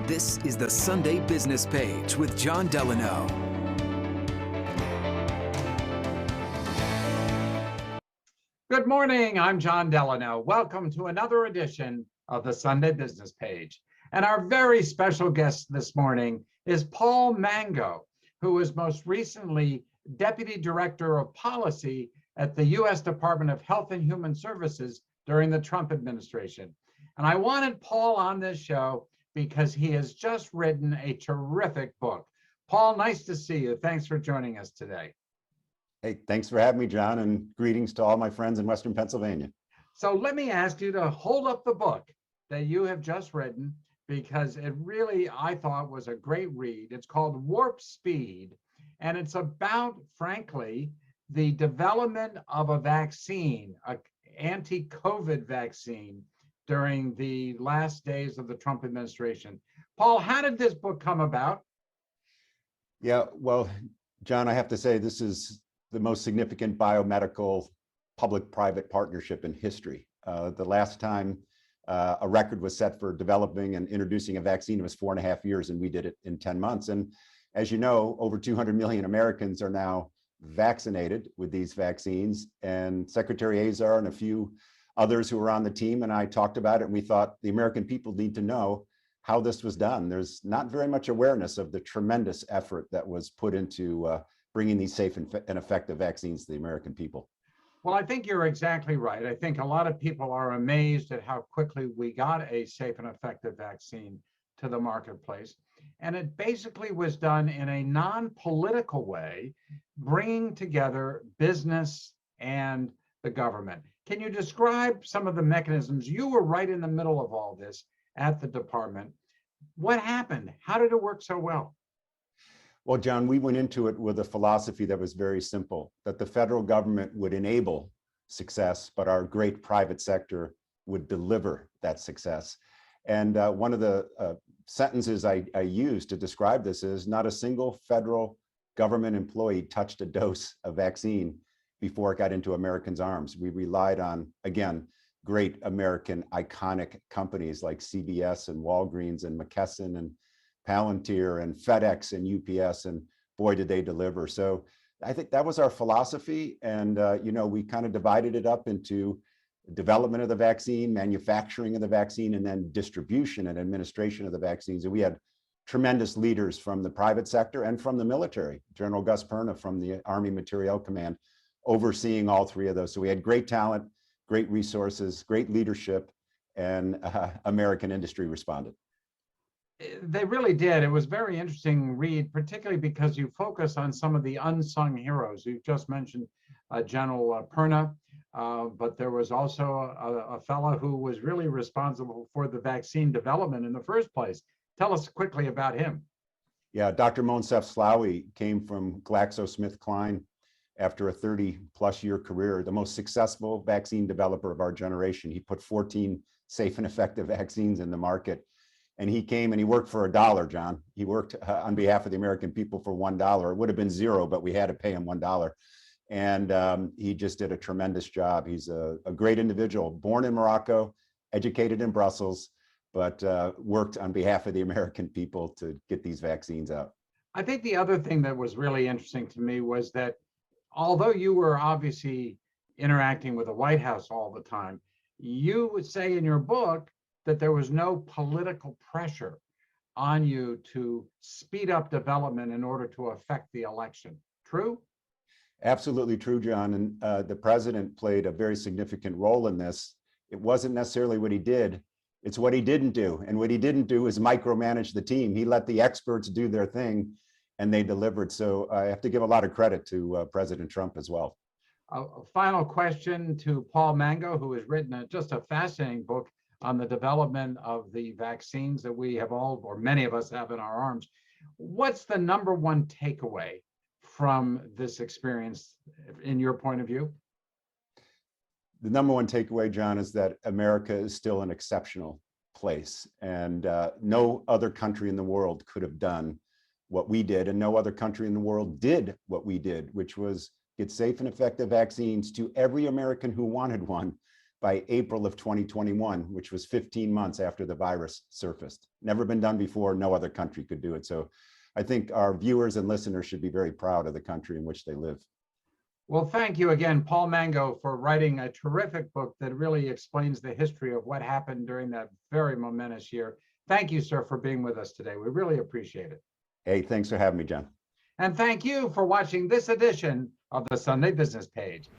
This is the Sunday Business Page with John Delano. Good morning, I'm John Delano. Welcome to another edition of the Sunday Business Page. And our very special guest this morning is Paul Mango, who was most recently Deputy Director of Policy at the U.S. Department of Health and Human Services during the Trump administration. And I wanted Paul on this show because he has just written a terrific book. Paul, nice to see you. Thanks for joining us today. Hey, thanks for having me, John, and greetings to all my friends in Western Pennsylvania. So let me ask you to hold up the book that you have just written, because it really, I thought, was a great read. It's called Warp Speed, and it's about, frankly, the development of a vaccine, an anti-COVID vaccine, during the last days of the Trump administration. Paul, how did this book come about? Yeah, well, John, I have to say this is the most significant biomedical public-private partnership in history. The last time a record was set for developing and introducing a vaccine was 4.5 years, and we did it in 10 months. And as you know, over 200 million Americans are now vaccinated with these vaccines. And Secretary Azar and a few others who were on the team and I talked about it, and we thought the American people need to know how this was done. There's not very much awareness of the tremendous effort that was put into bringing these safe and effective vaccines to the American people. Well, I think you're exactly right. I think a lot of people are amazed at how quickly we got a safe and effective vaccine to the marketplace. And it basically was done in a non-political way, bringing together business and the government. Can you describe some of the mechanisms? You were right in the middle of all this at the department. What happened? How did it work so well? Well, John, we went into it with a philosophy that was very simple, that the federal government would enable success, but our great private sector would deliver that success. And one of the sentences I used to describe this is, not a single federal government employee touched a dose of vaccine before it got into Americans' arms. We relied on, again, great American iconic companies like CVS and Walgreens and McKesson and Palantir and FedEx and UPS, and boy, did they deliver. So I think that was our philosophy. And, we kind of divided it up into development of the vaccine, manufacturing of the vaccine, and then distribution and administration of the vaccines. And we had tremendous leaders from the private sector and from the military. General Gus Perna from the Army Materiel Command overseeing all three of those. So we had great talent, great resources, great leadership, and American industry responded. They really did. It was very interesting read, particularly because you focus on some of the unsung heroes. You just mentioned General Perna, but there was also a fellow who was really responsible for the vaccine development in the first place. Tell us quickly about him. Yeah, Dr. Monsef Slaoui came from GlaxoSmithKline after a 30-plus year career, the most successful vaccine developer of our generation. He put 14 safe and effective vaccines in the market. And he came and he worked for $1, John. He worked on behalf of the American people for $1. It would have been $0, but we had to pay him $1. And he just did a tremendous job. He's a great individual, born in Morocco, educated in Brussels, but worked on behalf of the American people to get these vaccines out. I think the other thing that was really interesting to me was that although you were obviously interacting with the White House all the time, you would say in your book that there was no political pressure on you to speed up development in order to affect the election. True? Absolutely true, John. And the president played a very significant role in this. It wasn't necessarily what he did, it's what he didn't do. And what he didn't do is micromanage the team. He let the experts do their thing, and they delivered. So I have to give a lot of credit to President Trump as well. A final question to Paul Mango, who has written just a fascinating book on the development of the vaccines that we have all, or many of us have in our arms. What's the number one takeaway from this experience in your point of view? The number one takeaway, John, is that America is still an exceptional place, and no other country in the world could have done what we did, and no other country in the world did what we did, which was get safe and effective vaccines to every American who wanted one by April of 2021, which was 15 months after the virus surfaced. Never been done before. No other country could do it. So I think our viewers and listeners should be very proud of the country in which they live. Well, thank you again, Paul Mango, for writing a terrific book that really explains the history of what happened during that very momentous year. Thank you, sir, for being with us today. We really appreciate it. Hey, thanks for having me, John. And thank you for watching this edition of the Sunday Business Page.